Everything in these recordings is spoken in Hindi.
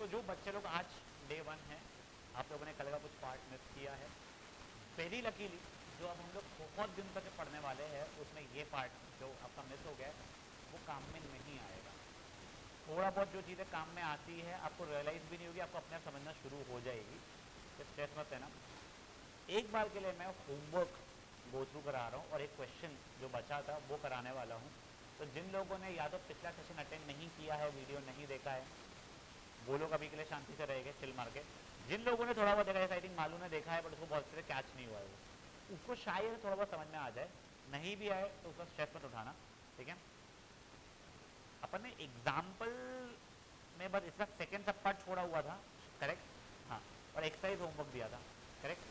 तो जो बच्चे लोग आज डे 1 है, आप लोगों ने कल का कुछ पार्ट मिस किया है। वेरी लकीली जो अब हम लोग बहुत दिन तक पढ़ने वाले हैं उसमें ये पार्ट जो आपका मिस हो गया है वो काम में नहीं आएगा। थोड़ा बहुत जो चीज़ें काम में आती है आपको रियलाइज़ भी नहीं होगी, आपको अपने आप समझना शुरू हो जाएगी, तो स्ट्रेस मत लेना। एक बार के लिए मैं होमवर्क गो थ्रू करा रहा हूँ और एक क्वेश्चन जो बचा था वो कराने वाला हूँ। तो जिन लोगों ने या तो पिछला सेशन अटेंड नहीं किया है, वीडियो नहीं देखा है, वो लोग अभी के लिए शांति से रहेंगे चिल मार के। जिन लोगों ने थोड़ा बहुत देखा है, आई थिंक मालूम ने देखा है बट उसको बहुत से कैच नहीं हुआ है, वो उसको शायद थोड़ा बहुत समझ में आ जाए, नहीं भी आए तो उसका स्ट्रेस मत उठाना, ठीक है। अपन ने एग्जाम्पल में बस इसका सेकेंड सब पार्ट छोड़ा हुआ था, करेक्ट, हाँ, और एक्सरसाइज होमवर्क दिया था, करेक्ट।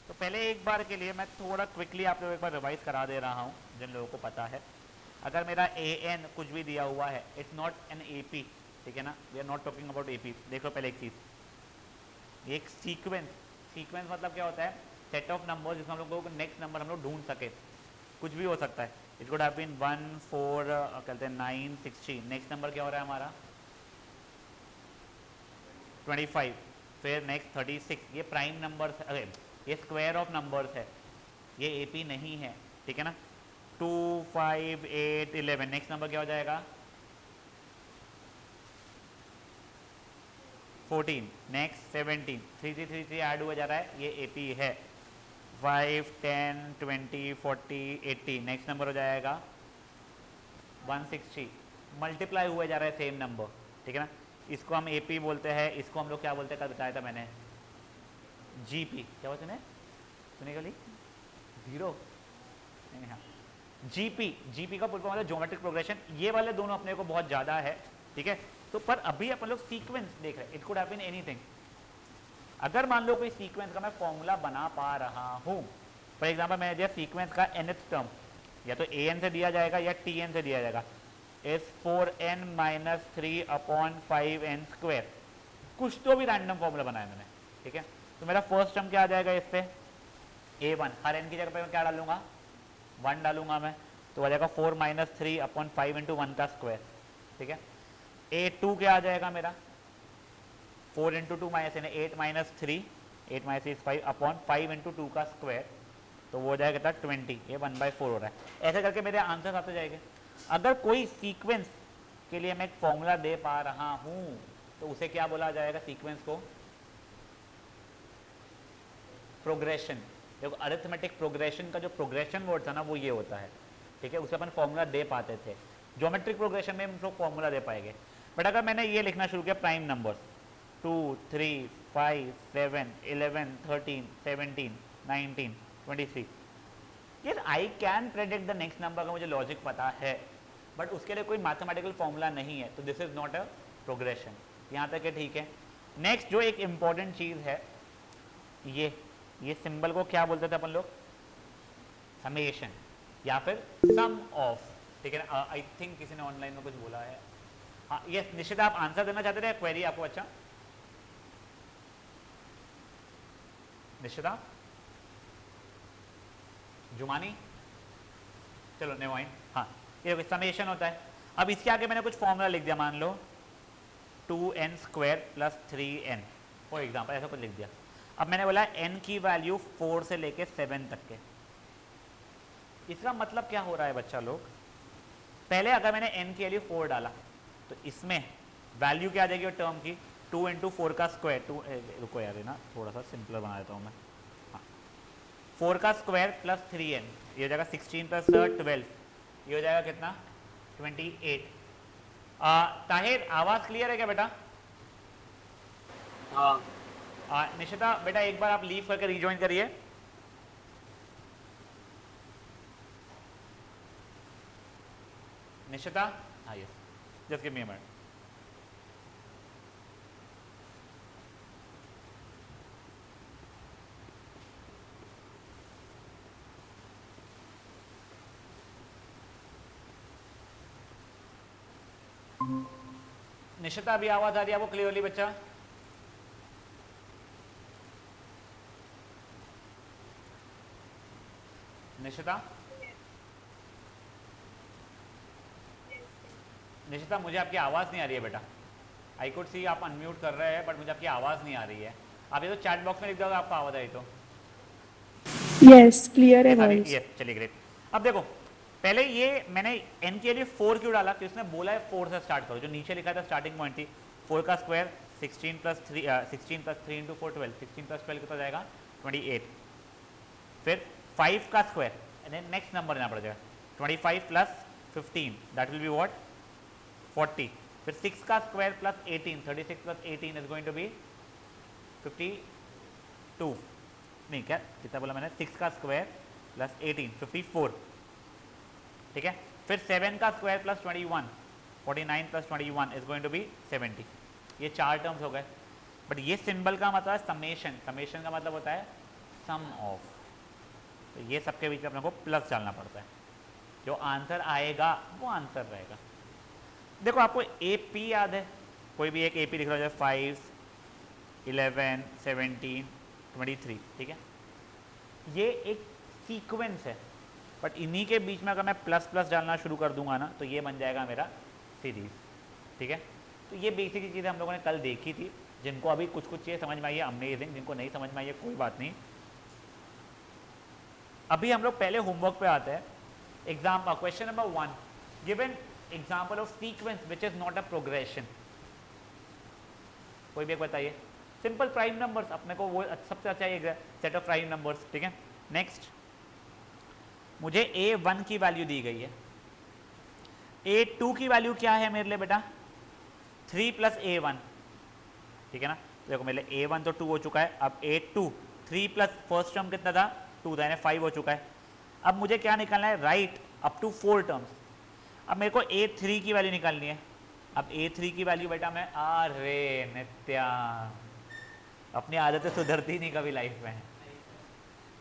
तो पहले एक बार के लिए मैं थोड़ा क्विकली आप लोगों को एक बार रिवाइज करा दे रहा हूँ जिन लोगों को पता है। अगर मेरा AN कुछ भी दिया हुआ है, इट्स नॉट एन AP, ठीक है ना, we are not talking about AP। देखो पहले एक चीज़, एक सीक्वेंस, सीक्वेंस मतलब क्या होता है, सेट ऑफ नंबर जिसमें हम लोग को नेक्स्ट नंबर हम लोग ढूंढ सके, कुछ भी हो सकता है। इट कुड हैव बीन 1 4 कहते हैं 9 16, नेक्स्ट नंबर क्या हो रहा है हमारा 25, फिर नेक्स्ट 36, ये प्राइम नंबर्स, अरे ये स्क्वायर ऑफ नंबर्स है, ये AP नहीं है, ठीक है ना। 2 5 8 11, नेक्स्ट नंबर क्या हो जाएगा 14, नेक्स्ट 17, 3 3 3 3 ऐड हुआ जा रहा है, ये AP है। 5 10 20 40 80, नेक्स्ट नंबर हो जाएगा 160, मल्टीप्लाई हुआ जा रहा है सेम नंबर, ठीक है ना। इसको हम AP बोलते हैं, इसको हम लोग क्या बोलते हैं, कल बताया था मैंने GP, क्या बोलते हैं सुने गली जीरो, नहीं हाँ GP का पूरा मतलब ज्योमेट्रिक प्रोग्रेशन। ये वाले दोनों अपने को बहुत ज़्यादा है, ठीक है। तो पर अभी अपन लोग सीक्वेंस देख रहे हैं, it could have been anything. अगर मान लो कोई सीक्वेंस का मैं फॉर्मूला बना पा रहा हूँ, फॉर एग्जाम्पल मैंने दिया सीक्वेंस का nth टर्म, या तो AN से दिया जाएगा या TN से दिया जाएगा, is 4n - 3 upon 5n square, कुछ तो भी रैंडम फॉर्मूला बनाया मैंने, ठीक है। तो मेरा फर्स्ट टर्म क्या आ जाएगा इससे A1, हर n की जगह पे मैं क्या डालूंगा 1 डालूंगा मैं, तो आ जाएगा 4 - 3 अपॉन 5 × 1 का स्क्वायर, ठीक है। A2 क्या आ जाएगा मेरा 4 × 2 माइनस 8 - 3, 8 - 3 5 अपॉन 5 × 2 का स्क्वायर, तो वो हो जाएगा कितना 20, ये 1/4 हो रहा है। ऐसे करके मेरे आंसर आते जाएंगे। अगर कोई सीक्वेंस के लिए मैं एक फॉर्मूला दे पा रहा हूँ तो उसे क्या बोला जाएगा, सीक्वेंस को प्रोग्रेशन। देखो अरिथमेटिक प्रोग्रेशन का जो प्रोग्रेशन वर्ड था ना वो ये होता है, ठीक है, उसे अपन फॉर्मूला दे पाते थे। ज्योमेट्रिक प्रोग्रेशन में हम लोग फॉर्मूला दे पाएंगे, बट अगर मैंने ये लिखना शुरू किया prime numbers 2 3 5 7 11 13 17 19 23, yes I can predict the next number का मुझे लॉजिक पता है, बट उसके लिए कोई मैथमेटिकल फॉर्मूला नहीं है, तो this is not a progression. यहाँ तक है, ठीक है। नेक्स्ट जो एक इंपॉर्टेंट चीज़ है, ये सिंबल को क्या बोलते थे अपन लोग, समेशन या फिर सम ऑफ, ठीक है ना। आई थिंक किसी ने ऑनलाइन में कुछ बोला है, हाँ यस निश्चित। आप आंसर देना चाहते थे क्वेरी आपको, अच्छा निश्चिता जुमानी, चलो नेवाइन, हाँ ये समेशन होता है। अब इसके आगे मैंने कुछ फॉर्मूला लिख दिया, मान लो 2n square plus 3n for example, ऐसा कुछ लिख दिया। अब मैंने बोला n की वैल्यू 4 से लेके 7 तक के, इसका मतलब क्या हो रहा है बच्चा लोग, पहले अगर मैंने n की वैल्यू 4 डाला तो इसमें वैल्यू क्या आ जाएगी टर्म की 2 × 4 का स्क्वायर, 2 रुको यार ना थोड़ा सा सिंपलर बना देता हूँ मैं, हाँ 4 का स्क्वायर प्लस 3n, ये हो जाएगा 16 + 12, ये हो जाएगा कितना 28। ताहिर आवाज क्लियर है क्या बेटा? हाँ निशिता बेटा एक बार आप लीव करके रिज्वाइन करिए। निशिता, हाँ yes, just give me a minute. Nishita अभी आवाज आ रही है आपको क्लियरली बच्चा? निशिता, निशिता मुझे आपकी आवाज नहीं आ रही है बेटा। आई कुड सी आप अनम्यूट कर रहे हैं बट मुझे आपकी आवाज़ नहीं आ रही है। आप ये तो चैट बॉक्स में लिख दो आपको आवाज़ आई तो। यस क्लियर है वॉइस। यस चलिए ग्रेट। अब देखो पहले ये मैंने n के लिए 4 क्यों डाला कि उसने बोला है 4 से स्टार्ट करो, जो नीचे लिखा था स्टार्टिंग पॉइंट थी 4 का स्क्वायर 16 प्लस 3 इंटू 4 12, 16 प्लस 12 कितना जाएगा 28। फिर 5 का स्क्वायर नेक्स्ट नंबर लेना पड़ जाएगा 25 plus 15 that will be what 40। फिर 6 का square plus 18 36 plus 18 is going to be 52। नहीं क्या कितना बोला मैंने 6 का स्क्वायर प्लस 18 54 ठीक है। फिर 7 का square plus 21 49 plus 21 is going to be 70। ये 4 टर्म्स हो गए। बट ये सिंबल का मतलब है समेशन, समेशन का मतलब होता है सम ऑफ, तो ये सबके बीच में अपने को प्लस डालना पड़ता है, जो आंसर आएगा वो आंसर रहेगा। देखो आपको ए पी याद है, कोई भी एक ए पी लिख रहा है 5 11 17 23 ठीक है। ये एक सीक्वेंस है बट इन्हीं के बीच में अगर मैं प्लस प्लस डालना शुरू कर दूंगा ना तो ये बन जाएगा मेरा सीरीज ठीक है। तो ये बेसिक चीज़ें हम लोगों ने कल देखी थी, जिनको अभी कुछ कुछ चीज़ें समझ में आई है अमेजिंग, जिनको नहीं समझ में आई है कोई बात नहीं। अभी हम लोग पहले होमवर्क पे आते हैं। Exam question number 1 given example of sequence which is not a progression. कोई भी एक बताइए। सिंपल प्राइम नंबर्स, अपने को वो सबसे अच्छा ये सेट ऑफ प्राइम नंबर्स ठीक है। नेक्स्ट मुझे a1 की वैल्यू दी गई है, a2 की वैल्यू क्या है मेरे लिए बेटा 3 प्लस a1 ठीक है ना। देखो मेरे लिए a1 तो 2 हो चुका है, अब a2 3 प्लस फर्स्ट टर्म कितना था 2 था यानी 5 हो चुका है। अब मुझे क्या निकालना है राइट अप टू 4 टर्म्स। अब मेरे को a3 की वैल्यू निकालनी है। अब a3 की वैल्यू बेटा मैं अरे नित्या अपनी आदतें सुधरती नहीं कभी लाइफ में,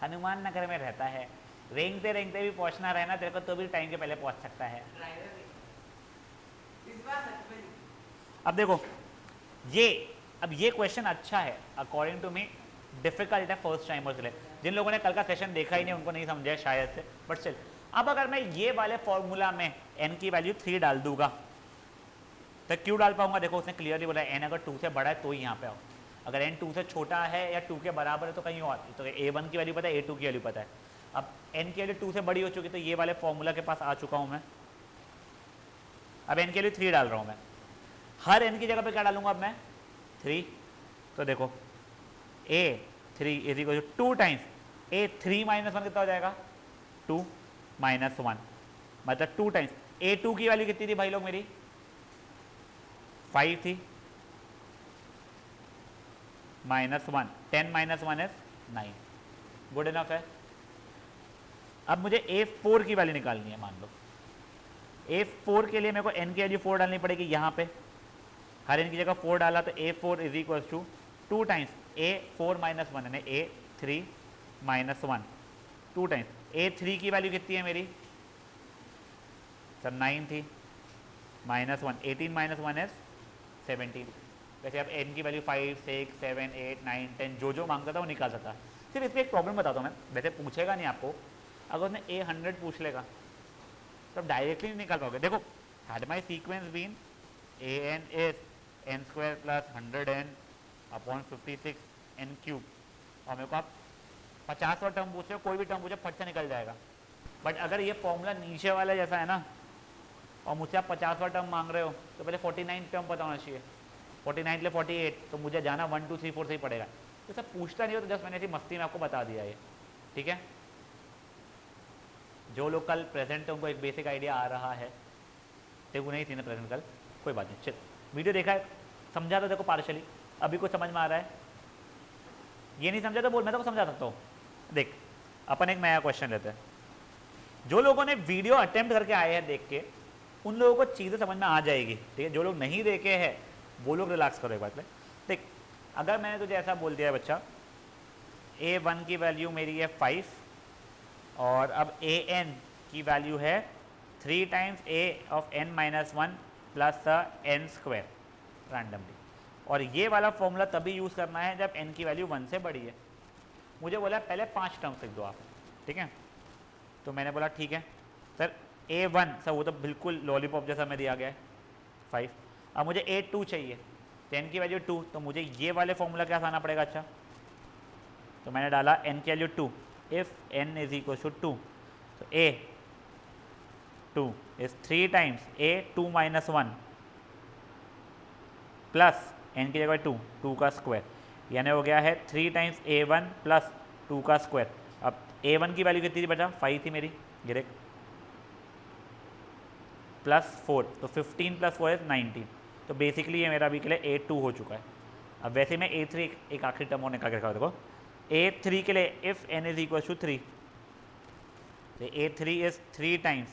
हनुमान नगर में रहता है, रेंगते रेंगते भी पहुंचना रहना तेरे को तो भी टाइम के पहले पहुंच सकता है। अब देखो ये क्वेश्चन अच्छा है अकॉर्डिंग टू मी, डिफिकल्ट है फर्स्ट टाइमर्स के लिए। जिन लोगों ने कल का सेशन देखा ही नहीं उनको नहीं समझा शायद से, बट स्टिल अब अगर मैं ये वाले फॉर्मूला में n की वैल्यू 3 डाल दूंगा तो क्यों डाल पाऊंगा। देखो उसने क्लियरली बोला n अगर 2 से बड़ा है तो ही यहाँ पे आओ, अगर n 2 से छोटा है या 2 के बराबर है तो कहीं और। तो a1 की वैल्यू पता है a2 की वैल्यू पता है, अब n की वैल्यू 2 से बड़ी हो चुकी तो ये वाले फॉर्मूला के पास आ चुका हूँ मैं। अब n की वैल्यू 3 डाल रहा हूँ मैं, हर n की जगह पे क्या डालूंगा अब मैं 3। तो देखो a3 is equal to 2 times a3 minus 1 कितना हो जाएगा 2 माइनस 1 मतलब 2 टाइम्स a2 की वैल्यू कितनी थी भाई लोग मेरी 5 थी minus 1 10 minus 1 is 9 good enough है। अब मुझे a4 की वैल्यू निकालनी है। मान लो a4 के लिए मेरे को n की वैल्यू 4 डालनी पड़ेगी यहाँ पे, हर n की जगह 4 डाला तो a4 is equal to 2 times a4 minus 1 यानी a3 माइनस 1 2 टाइम्स a3 की वैल्यू कितनी है मेरी सर 9 थी माइनस 1 18 माइनस 1 इज 17। वैसे अब n की वैल्यू 5 6 7 8 9 10 जो जो मांगता था वो निकाल सकता। सिर्फ इसमें एक प्रॉब्लम बताता हूँ मैं, वैसे पूछेगा नहीं आपको, अगर उसने a100 पूछ लेगा तो आप डायरेक्टली नहीं निकाल पाओगे। देखो had my sequence been an is n square plus 100n upon 56 n cube, और मेरे को आप 50वां टर्म पूछे कोई भी टर्म पूछे फट से निकल जाएगा। बट अगर ये फॉर्मूला नीचे वाला जैसा है ना और मुझसे आप 50वां टर्म मांग रहे हो तो पहले 49 टर्म पता होना चाहिए, 49 ले 48 तो मुझे जाना 1 2 3 4 से ही पड़ेगा। तो सब पूछता नहीं हो तो जस्ट मैंने ऐसी मस्ती में आपको बता दिया ये ठीक है। जो लोग कल प्रेजेंट थे उनको एक बेसिक आइडिया आ रहा है, देखो नहीं थी ना प्रेजेंट कल, कोई बात नहीं। चल वीडियो देखा है समझा तो देखो पार्शली, अभी कुछ समझ में आ रहा है, ये नहीं समझा तो बोल मैं तो समझा सकता हूँ। देख अपन एक नया क्वेश्चन लेते हैं, जो लोगों ने वीडियो अटेम्प्ट करके आए हैं देख के उन लोगों को चीज़ें समझ में आ जाएगी ठीक है। जो लोग नहीं देखे हैं वो लोग रिलैक्स करो एक बात में। देख अगर मैंने तुझे ऐसा बोल दिया है बच्चा a1 की वैल्यू मेरी है 5 और अब an की वैल्यू है 3 times a of n minus 1 plus n square randomly, और ये वाला फॉर्मूला तभी यूज़ करना है जब n की वैल्यू 1 से बड़ी है। मुझे बोला पहले 5 टर्म्स लिख दो आप ठीक है, तो मैंने बोला ठीक है सर a1 सर वो तो बिल्कुल लॉलीपॉप जैसा मैं दिया गया है 5। अब मुझे a2 चाहिए, तो n की वैल्यू 2, तो मुझे ये वाले फॉर्मूला क्या आना पड़ेगा। अच्छा, तो मैंने डाला n की value 2, if n is equal to 2, तो a 2 is 3 times a 2 minus 1 plus n की जगह 2, 2 का स्क्वायर, यानी हो गया है 3 टाइम्स a1 प्लस 2 का स्क्वायर। अब a1 की वैल्यू कितनी थी बेटा, 5 थी मेरी, ये देख, प्लस 4, तो 15 प्लस 4 इज 19, तो बेसिकली ये मेरा अभी के लिए a2 हो चुका है। अब वैसे मैं a3 एक आखिरी टर्म और निकाल के रखा देखो, a3 के लिए if n is equal to 3, तो a3 is 3 times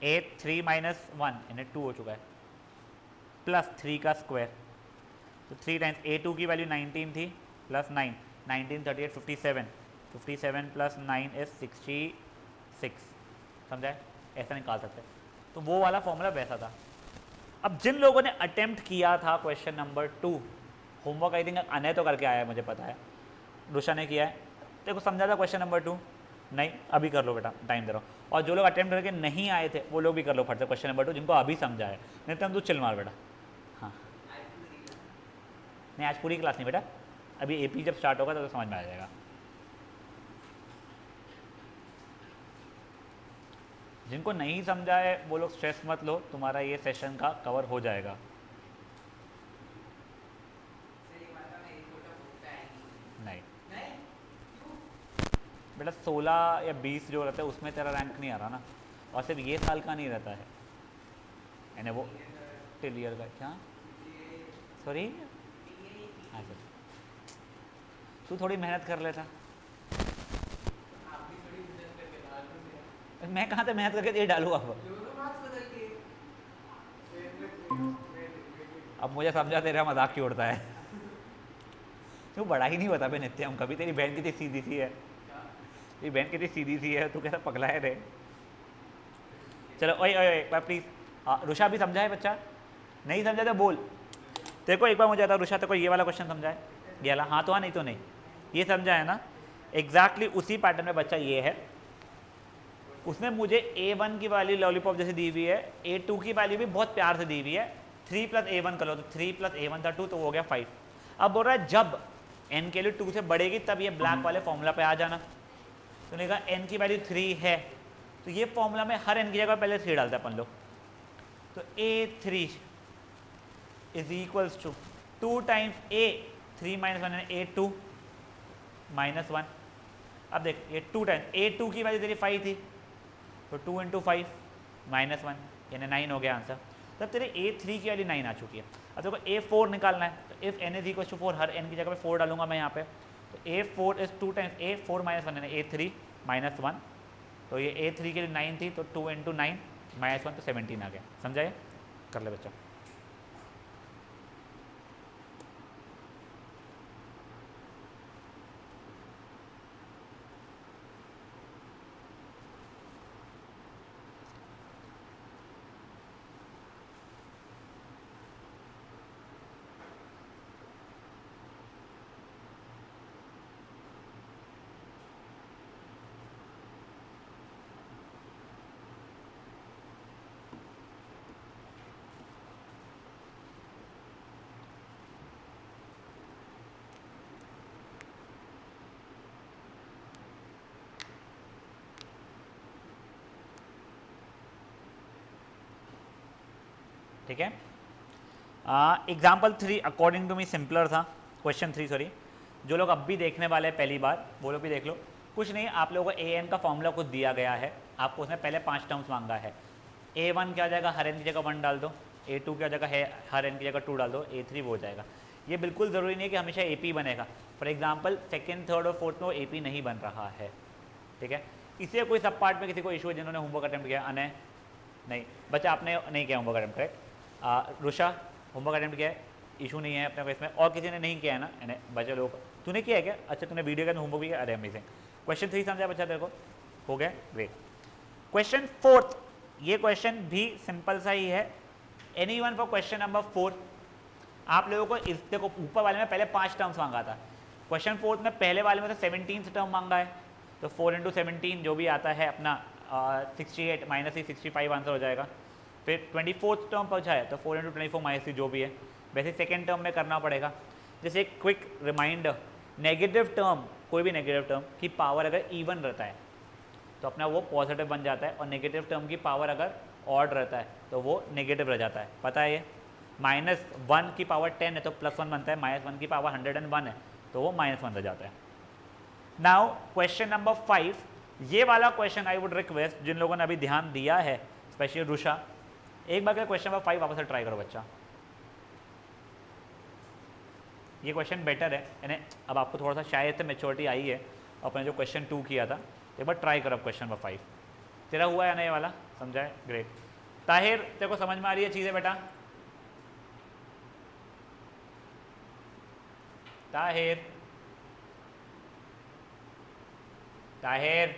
a3 minus 1 यानी 2 हो चुका है, प्लस 3 का स्क्वायर, तो 3 टाइम्स a2 की वैल्यू 19 थी, प्लस 9, 19 38 57, 57 प्लस 9 इज 66, समझा है, ऐसा निकाल सकते हैं। तो वो वाला फॉर्मूला वैसा था। अब जिन लोगों ने अटेम्प्ट किया था question number 2, homework I think Anay तो करके आया है, मुझे पता है, रुषा ने किया है, देखो समझा था क्वेश्चन नंबर 2, नहीं अभी कर लो बेटा, टाइम दे रहा हूँ। और जो लोग अटेम्प्ट करके नहीं आए थे वो लोग भी कर लो फट से क्वेश्चन नंबर 2, जिनको अभी समझा है, नहीं तो हम तो चिल मार बेटा। हाँ, नहीं आज पूरी क्लास नहीं बेटा, अभी एपी जब स्टार्ट होगा तो समझ में आ जाएगा। जिनको नहीं समझा है वो लोग स्ट्रेस मत लो, तुम्हारा ये सेशन का कवर हो जाएगा। नहीं बेटा 16 या 20 जो रहता है उसमें तेरा रैंक नहीं आ रहा ना, और सिर्फ ये साल का नहीं रहता है, यानी वो टिल ईयर का। क्या सॉरी, हाँ सर, तू थोड़ी मेहनत कर लेता, मैं कहाँ से मेहनत करके ये डालूँ अब मुझे समझा तेरा मजाक क्यों उड़ता है तू बड़ा ही नहीं बता बे नित्यम, कभी तेरी बहन कितनी सीधी सी है, तेरी बहन कितनी सीधी सी है, तू कैसा पगला है रे। चलो ओए ओए प्लीज़, रुषा भी समझा है बच्चा, नहीं समझा तो बोल, तेरे को एक बार मुझे आता रुषा तेरे को ये वाला क्वेश्चन समझा है, ये वाला, हाँ तो हाँ नहीं तो नहीं, ये समझा है ना, एग्जैक्टली उसी पैटर्न में बच्चा ये है, उसने मुझे a1 की वैल्यू लॉलीपॉप जैसे दी हुई है, a2 की वैल्यू भी बहुत प्यार से दी हुई है, 3 प्लस a1 कर लो, तो 3 प्लस a1 था 2, तो हो गया 5। अब बोल रहा है जब n के लिए 2 से बढ़ेगी तब ये ब्लैक वाले फॉर्मूला पे आ जाना, तो ने कहा n की वैल्यू 3 है, तो ये फॉर्मूला में हर n की जगह पहले 3 डालते हैं अपन लोग, तो a3 is equals to 2 times a3 minus 1 यानी a2 माइनस 1। अब देख ये 2 टाइम्स a2 की वैल्यू तेरी 5 थी, तो 2 इंटू 5 माइनस 1 यानी 9 हो गया आंसर, तब तेरे a3 की वैल्यू 9 आ चुकी है। अब देखो a4 निकालना है, तो if n is equal to 4, हर n की जगह पे 4 डालूंगा मैं यहाँ पे, तो a4 is 2 times a4 minus 1 यानी a3 माइनस 1, तो ये a3 के लिए 9 थी, तो 2 इंटू 9 माइनस 1 तो 17 आ गया, समझा ये, कर ले बच्चा। ठीक है, example 3 according to me simpler था, क्वेश्चन 3 सॉरी, जो लोग अब भी देखने वाले हैं पहली बार वो लोग भी देख लो, कुछ नहीं, आप लोगों को an का फॉर्मूला खुद दिया गया है, आपको उसने पहले 5 टर्म्स मांगा है, a1 क्या हो जाएगा, हर n की जगह 1 डाल दो, a2 क्या जगह है, हर n की जगह 2 डाल दो, a3 वो हो जाएगा। ये बिल्कुल ज़रूरी नहीं है कि हमेशा AP बनेगा, फॉर एग्जाम्पल सेकेंड थर्ड और फोर्थ में वो AP नहीं बन रहा है, ठीक है। इसलिए कोई सब पार्ट में किसी को इशू है जिन्होंने होमवर्क अटेम्प्ट किया, अनय नहीं, बच्चा आपने नहीं किया homework attempt, correct, Rusha homework attempt किया है, इशू नहीं है अपने को इसमें, और किसी ने नहीं किया है ना, यानी बच्चे लोग, तूने किया है क्या, अच्छा तूने वीडियो का होमवर्क भी किया, अरे अमेजिंग। क्वेश्चन 3 समझा बच्चा तेरे को, हो गया, ग्रेट। क्वेश्चन 4, ये क्वेश्चन भी सिंपल सा ही है, एनीवन फॉर क्वेश्चन नंबर 4, आप लोगों को इस देखो ऊपर वाले में पहले 5 टर्म्स मांगा था, क्वेश्चन 4 में पहले वाले में तो 17 टर्म मांगा है, तो 4 इंटू 17 जो भी आता है अपना 68 माइनस 65 आंसर हो जाएगा। फिर 24th टर्म पहुँचा है तो 4 इंटू 24 माइनस जो भी है, वैसे सेकेंड टर्म में करना पड़ेगा। जैसे एक क्विक रिमाइंडर, नेगेटिव टर्म, कोई भी नेगेटिव टर्म की पावर अगर इवन रहता है तो अपना वो पॉजिटिव बन जाता है, और नेगेटिव टर्म की पावर अगर ऑड रहता है तो वो नेगेटिव रह जाता है। पता है ये? -1 की पावर 10 है तो +1 बनता है, -1 की पावर 101 है तो वो -1 रह जाता है। नाउ क्वेश्चन नंबर 5, ये वाला क्वेश्चन आई वुड रिक्वेस्ट जिन लोगों ने अभी ध्यान दिया है, स्पेशली रुषा, एक बार क्वेश्चन नंबर 5 वापस से ट्राई करो बच्चा। ये क्वेश्चन बेटर है, यानी अब आपको थोड़ा सा शायद से मेच्योरिटी आई है, अपने जो क्वेश्चन 2 किया था, एक बार ट्राई करो क्वेश्चन नंबर 5। तेरा हुआ है ना ये वाला? समझा है? ग्रेट। ताहिर, तेरे को समझ में आ रही है चीज़ें बेटा? Tahir, Tahir,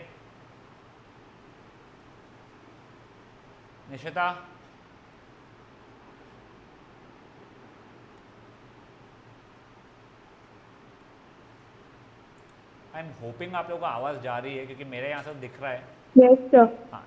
Nishita, I am hoping आप लोगों को आवाज़ जा रही है, क्योंकि मेरे यहाँ से दिख रहा है। Yes sir. हाँ,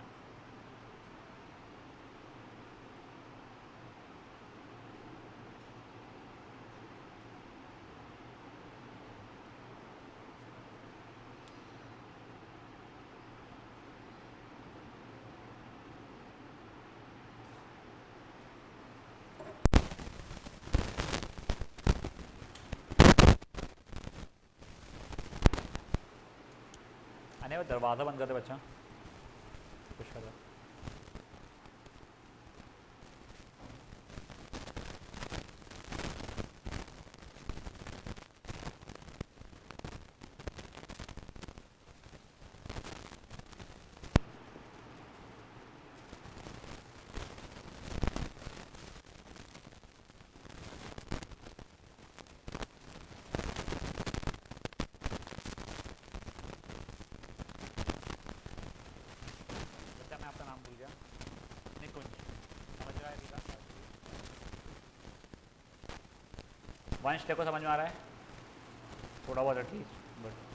आने वो दरवाज़ा बंद कर दे बच्चा, कुछ कर रहा है। बच्चा मैं आपका नाम भूल गया। निकुंज, समझ रहा है बेटा? वंश, तेरे को समझ में आ रहा है थोड़ा बहुत at least? But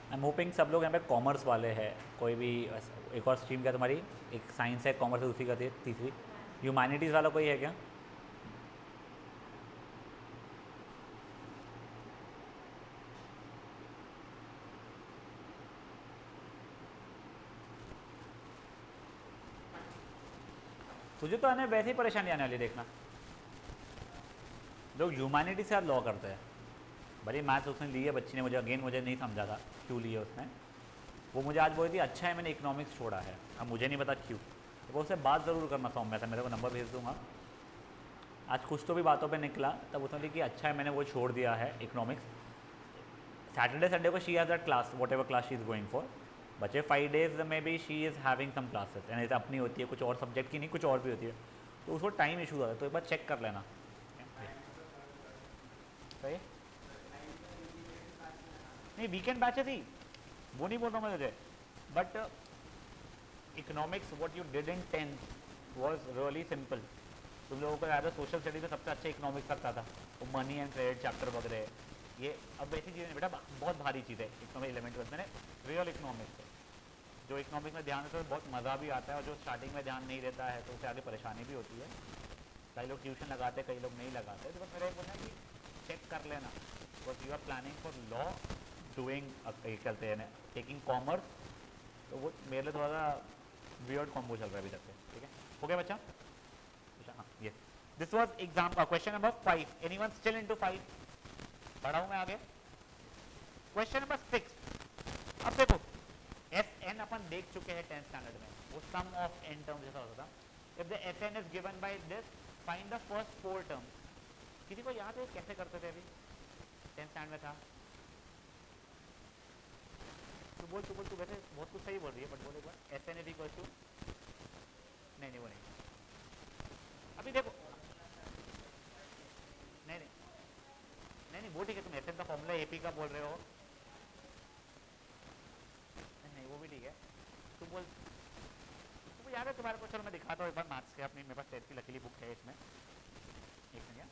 I am hoping सब लोग यहाँ पे कॉमर्स वाले हैं। कोई भी एक और स्ट्रीम क्या तुम्हारी? एक साइंस है, कॉमर्स है, दूसरी का तीसरी ह्यूमैनिटीज़ वाला कोई है क्या? तुझे तो आने वैसे ही परेशानी आने वाली, देखना। लोग ह्यूमैनिटी से लॉ करते हैं। भले मैथ्स उसने ली है बच्ची ने, मुझे नहीं समझा था क्यों लिए उसने। वो मुझे आज बोली थी अच्छा है मैंने इकोनॉमिक्स छोड़ा है, अब मुझे नहीं पता क्यों। तो वो उससे बात ज़रूर करना सौम्य था, मेरे को नंबर भेज दूंगा। आज कुछ तो भी बातों पे निकला, तब उसने कि अच्छा है मैंने वो छोड़ दिया है इकोनॉमिक्स। सैटरडे संडे को she has that class, whatever class she is going for. बचे 5 डेज में भी she is having some classes, यानी अपनी होती है, कुछ और सब्जेक्ट की नहीं, कुछ और भी होती है, तो उसको टाइम इशू आता है। तो एक बार चेक कर लेना। सही नहीं, वीकेंड बैचेस ही, वो नहीं बोल रहा हूँ मैं तुझे, but economics what you did in 10th was really simple. तुम लोगों को याद है सोशल स्टडीज में सबसे अच्छा इकोनॉमिक्स लगता था, वो मनी एंड क्रेडिट चैप्टर वगैरह। ये अब वैसी चीज़ें नहीं बेटा, बहुत भारी चीज़ है इकोनॉमिक 11th में रियल इकोनॉमिक्स है। जो इकोनॉमिक्स में ध्यान देता है बहुत मज़ा भी आता है, और जो स्टार्टिंग में ध्यान नहीं रहता है तो उसे आगे परेशानी भी होती है। कई लोग ट्यूशन लगाते हैं, कई लोग नहीं लगाते। तो बस मेरा एक बोलना है कि चेक कर लेना, because you are planning for law, doing चलते हैं टेकिंग कॉमर्स, तो वो मेरे लिए थोड़ा सा वियर्ड कॉम्बो चल रहा है अभी तक से। ठीक है, हो गया बच्चा? हाँ, ये दिस वाज एग्जाम का question number 5। Anyone still into 5? बढ़ाऊं मैं आगे? Question number 6। अब देखो एस एन अपन देख चुके हैं 10th स्टैंडर्ड में, वो सम ऑफ एन टर्म जैसा होता था। If the S N is given by this, find the first 4 terms. किसी को याद है कैसे करते थे? अभी 10th स्टैंडर्ड में था। तू बोल तू वैसे बहुत कुछ सही बोल रही है, बट बोल एक बार। S N is equal to, नहीं वो नहीं। अभी देखो वो ठीक है, तुम एस एन का फॉर्मूला एपी का बोल रहे हो, नहीं वो भी ठीक है। तुम बोल, तुमको याद है तुम्हारे को, चलो मैं दिखाता हूँ एक बार मार्क्स के अपनी, मेरे पास 10 की लकीली बुक है इसमें, एक मिनट।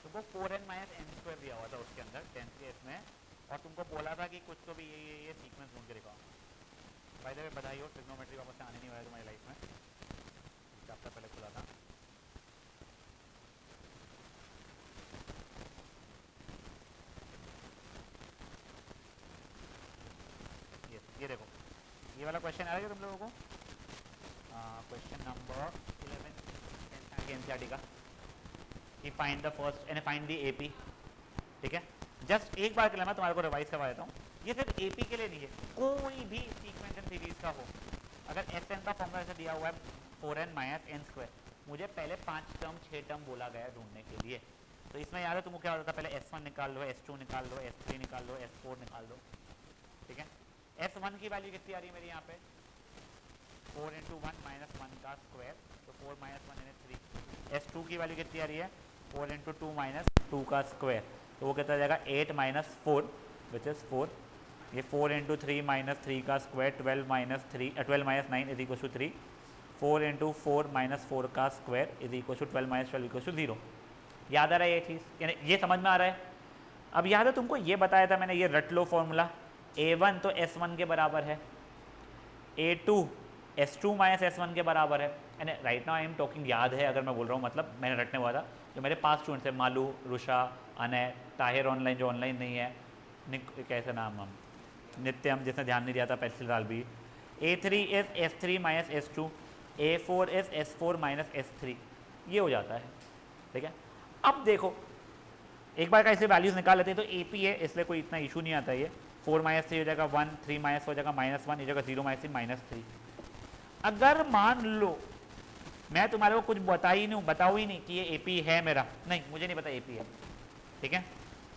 तुमको 4n माइनस एन स्क्वायर दिया हुआ था उसके अंदर 10th के इसमें, और तुमको बोला था कि कुछ तो भी ये सीक्वेंस ढूंढ के दिखाओ। बाय द वे बधाई हो, ट्रिग्नोमेट्री वापस से आने नहीं वाला तुम्हारी लाइफ में, चैप्टर पहले खुला था। ये देखो, ये वाला क्वेश्चन आ रहा है तुम लोगों को, क्वेश्चन नंबर 11 एनसीईआरटी का, कि find the first and find the AP. ठीक है, जस्ट एक बार के लिए मैं तुम्हारे को रिवाइज करवा देता हूँ, ये सिर्फ एपी के लिए नहीं है, कोई भी सीक्वेंस एंड सीरीज का हो, अगर एस एन का फॉर्मूला ऐसे दिया हुआ है 4n माइनस एन स्क्वायर, मुझे पहले 5 टर्म 6 टर्म बोला गया ढूंढने के लिए, तो इसमें याद है तुमको क्या होता था, पहले S1 निकाल लो, S2 निकाल लो, S3 निकाल लो, S4 निकाल लो। ठीक है, S1 की वैल्यू कितनी आ रही है मेरी यहाँ पे, 4 इंटू 1 माइनस 1 का स्क्वायर, तो 4 माइनस 1 यानी 3। S2 की वैल्यू कितनी आ रही है, 4 इंटू 2 माइनस 2 का स्क्वायर, तो वो कितना आ जाएगा 8 माइनस 4 विच इज़ 4। ये 4 इंटू 3 माइनस 3 का square, 12 minus 9 is equal to 3। 4 into 4 minus 4 का square is equal to 12 minus 12 equal to 0। याद आ रहा है ये चीज़, यानी ये समझ में आ रहा है। अब याद है तुमको ये बताया था मैंने, ये रट लो फॉर्मूला, A1 तो S1 के बराबर है, A2 S2 माइनस S1 के बराबर है, यानी right now I am talking, याद है अगर मैं बोल रहा हूँ मतलब मैंने रटने वाला था, जो मेरे 5 स्टूडेंट्स हैं, मालू, रुषा, अनय, ताहिर ऑनलाइन जो ऑनलाइन नहीं है, कैसे नाम हम नित्यम जिसने ध्यान नहीं दिया था पेंसिल डाल भी, A3 is S3 minus S2, A4 is S4 minus S3, ये हो जाता है। ठीक है, अब देखो एक बार का इसे वैल्यूज निकाल लेते हैं, तो AP है इसलिए कोई इतना इशू नहीं आता, ये 4 माइनस 3 हो जाएगा 1, 3 माइनस हो जाएगा -1, ये जगह 0 माइनस 3 -3। अगर मान लो मैं तुम्हारे को कुछ बताऊँ ही नहीं कि ये AP है मेरा, नहीं मुझे नहीं पता AP है, ठीक है,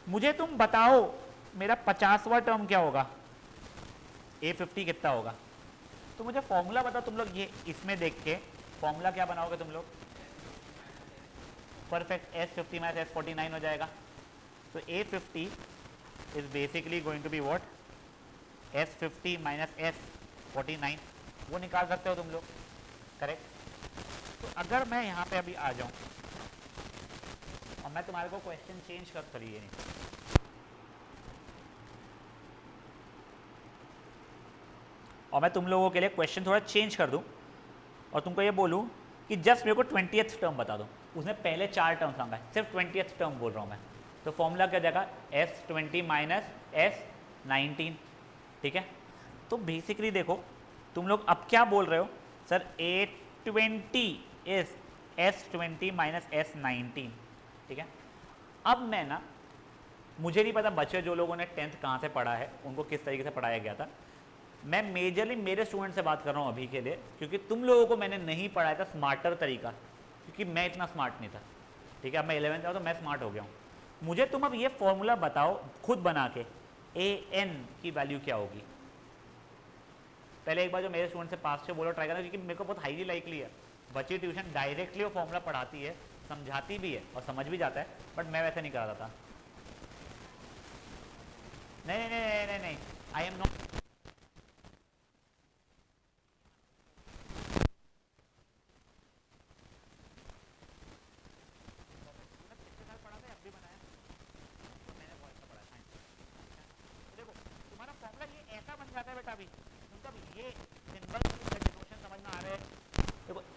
मुझे तुम बताओ मेरा 50वां टर्म क्या होगा, A50 कितना होगा, तो मुझे फॉर्मूला बताओ तुम लोग, ये इसमें देख के फॉर्मूला क्या बनाओगे तुम लोग, परफेक्ट, S50 माइनस S49 हो जाएगा, तो A50 is basically going to be what, S50 minus S49, वो निकाल सकते हो तुम लोग, करेक्ट। तो अगर मैं यहाँ पे अभी आ जाऊँ और मैं तुम्हारे को क्वेश्चन चेंज कर, करिए नहीं, और मैं तुम लोगों के लिए क्वेश्चन थोड़ा चेंज कर दूं और तुमको ये बोलूं कि जस्ट मेरे को 20th टर्म बता दो, उसने पहले 4 टर्म मांगा है, सिर्फ 20th टर्म बोल रहा हूँ मैं, तो फॉर्मूला क्या जाएगा S20 माइनस S19। ठीक है, तो बेसिकली देखो तुम लोग अब क्या बोल रहे हो, sir A20 is S20 minus S19। ठीक है, अब मैं ना, मुझे नहीं पता बच्चे जो लोगों ने 10th कहाँ से पढ़ा है, उनको किस तरीके से पढ़ाया गया था, मैं मेजरली मेरे स्टूडेंट से बात कर रहा हूँ अभी के लिए, क्योंकि तुम लोगों को मैंने नहीं पढ़ाया था स्मार्टर तरीका, क्योंकि मैं इतना स्मार्ट नहीं था। ठीक है, अब मैं 11th आया तो मैं स्मार्ट हो गया हूँ। मुझे तुम अब ये फॉर्मूला बताओ खुद बना के, AN की वैल्यू क्या होगी। पहले एक बार जो मेरे स्टूडेंट से पास से बोलो ट्राई करना, क्योंकि मेरे को बहुत हाईली लाइकली है, बच्ची ट्यूशन डायरेक्टली वो फॉर्मूला पढ़ाती है, समझाती भी है और समझ भी जाता है, बट मैं वैसे नहीं कराता था। नहीं नहीं नहीं नहीं नहीं, आई am not,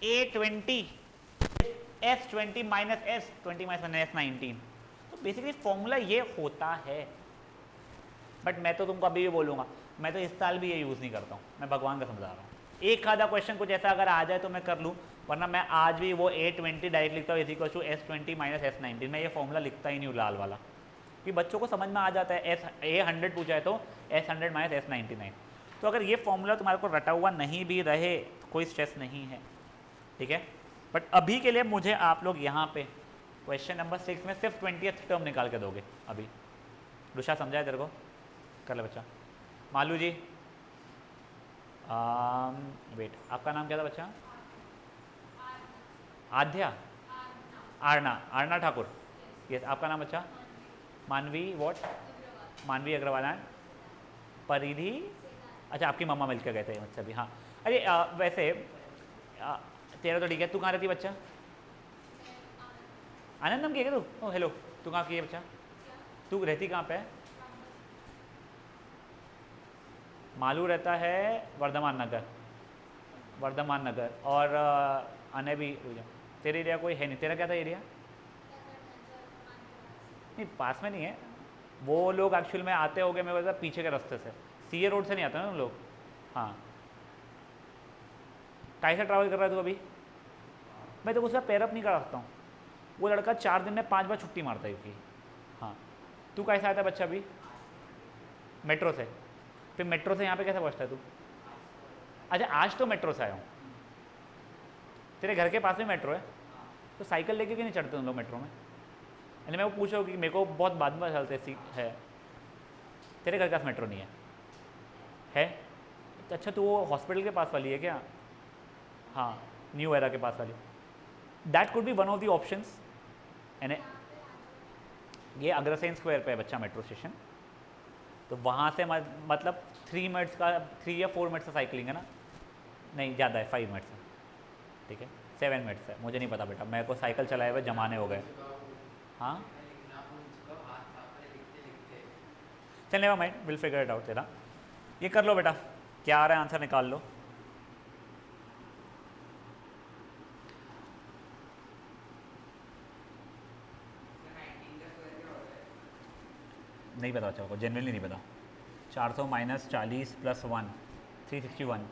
A20 S20 minus S20 minus S19, तो बेसिकली फॉर्मूला ये होता है। बट मैं तो तुमको अभी भी बोलूँगा, मैं तो इस साल भी ये यूज़ नहीं करता हूँ, मैं भगवान का समझा रहा हूँ। एक आधा क्वेश्चन कुछ ऐसा अगर आ जाए तो मैं कर लूँ, वरना मैं आज भी वो A20 डायरेक्ट लिखता हूँ equal to S20 minus S19, मैं ये फॉर्मूला लिखता ही नहीं हूँ लाल वाला, कि बच्चों को समझ में आ जाता है। A100 पूछा है तो S100 माइनस S99, तो अगर ये फॉर्मूला तुम्हारे को रटा हुआ नहीं भी रहे कोई स्ट्रेस नहीं है। ठीक है, बट अभी के लिए मुझे आप लोग यहाँ पे क्वेश्चन नंबर 6 में सिर्फ 20th टर्म निकाल के दोगे। अभी रुषा समझाए तेरे को, कर ले बच्चा। मालू जी, वेट, आपका नाम क्या था बच्चा? आध्या, आरना, आरना ठाकुर, यस, आपका नाम बच्चा? मानवी वॉट? मानवी अग्रवाल है। परिधि, अच्छा आपकी मम्मा मिल के गए थे अच्छा भी, हाँ। अरे वैसे तेरा तो ठीक है, तू कहाँ रहती है बच्चा? आनंद नाम की है क्या तू? ओ हेलो, तू कहाँ की है बच्चा? तू रहती कहाँ पे है? मालू रहता है वर्धमान नगर, वर्धमान नगर। और अने भी तेरे एरिया कोई है नहीं, तेरा क्या था एरिया? नहीं पास में नहीं है, वो लोग एक्चुअल में आते होंगे मेरे को पीछे के रास्ते से, सीए रोड से नहीं आते ना उन लोग। हाँ, कैसे ट्रैवल कर रहा है तू अभी? मैं तो उसका पैरअप नहीं करा सकता हूँ, वो लड़का 4 दिन में 5 बार छुट्टी मारता है क्योंकि। हाँ, तू कैसे आया था बच्चा अभी? मेट्रो से? फिर मेट्रो से यहाँ पे कैसे पहुँचता है तू? अच्छा आज तो मेट्रो से आया हूँ, तेरे घर के पास में मेट्रो है, तो साइकिल लेके क्यों नहीं चढ़ते उन लोग मेट्रो में? यानी मैं वो पूछ रहा हूँ कि मेरे को बहुत बाद में चलते है, तेरे घर के पास मेट्रो नहीं है? है तो अच्छा, तो वो हॉस्पिटल के पास वाली है क्या? हाँ, न्यू एरा के पास वाली, that could be one of the options. यानी ये अग्रसेन स्क्वायर पे है बच्चा मेट्रो स्टेशन, तो वहाँ से मतलब 3 मिनट्स का, 3 या 4 मिनट्स का साइकिलिंग है ना? नहीं ज़्यादा है, 5 मिनट्स है, ठीक है 7 मिनट्स है, मुझे नहीं पता बेटा, मेरे को साइकिल चलाए हुए जमाने हो गए। हाँ चल never mind, will figure it out. तेरा ये कर लो बेटा, क्या आ रहा है आंसर निकाल लो। नहीं पता बच्चा को, जनरली नहीं पता। 400 माइनस 40 प्लस 1, 361।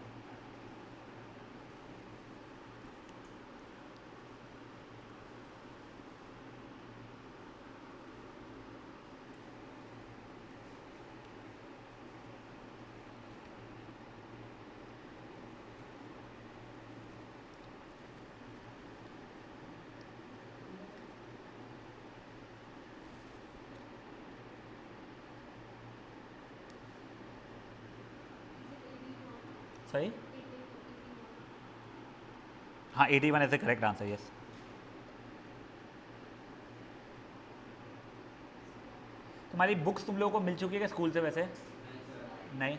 सही, हाँ 81 is the correct answer, yes. तुम्हारी बुक्स तुम लोगों को मिल चुकी है क्या स्कूल से वैसे? नहीं।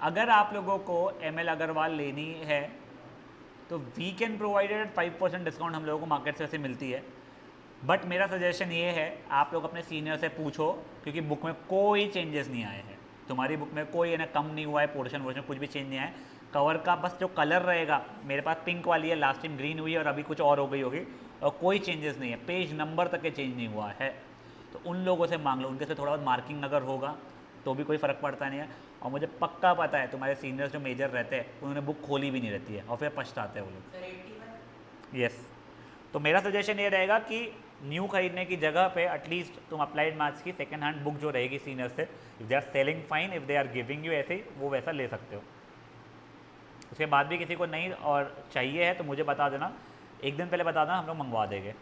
अगर आप लोगों को एम एल अग्रवाल लेनी है तो वी कैन प्रोवाइडेड 5% डिस्काउंट हम लोगों को मार्केट से वैसे मिलती है, बट मेरा सजेशन ये है आप लोग अपने सीनियर से पूछो, क्योंकि बुक में कोई चेंजेस नहीं आए हैं, तुम्हारी बुक में कोई है ना कम नहीं हुआ है, पोर्शन वोर्शन कुछ भी चेंज नहीं आया है। कवर का बस जो कलर रहेगा, मेरे पास पिंक वाली है, लास्ट टाइम ग्रीन हुई है और अभी कुछ और हो गई होगी, और कोई चेंजेस नहीं है, पेज नंबर तक के चेंज नहीं हुआ है। तो उन लोगों से मांग लो, उनके से थोड़ा बहुत मार्किंग अगर होगा तो भी कोई फ़र्क पड़ता नहीं है। और मुझे पक्का पता है तुम्हारे सीनियर्स जो मेजर रहते हैं उन्होंने बुक खोली भी नहीं रहती है और फिर पछताते हैं वो लोग। यस, तो मेरा सजेशन ये रहेगा कि न्यू खरीदने की जगह पे एटलीस्ट तुम अप्लाइड मैथ्स की सेकंड हैंड बुक जो रहेगी सीनियर से, if they are selling fine, if they are giving you ऐसे ही, वो वैसा ले सकते हो। उसके बाद भी किसी को नहीं और चाहिए है तो मुझे बता देना, एक दिन पहले बता देना, हम लोग मंगवा देंगे।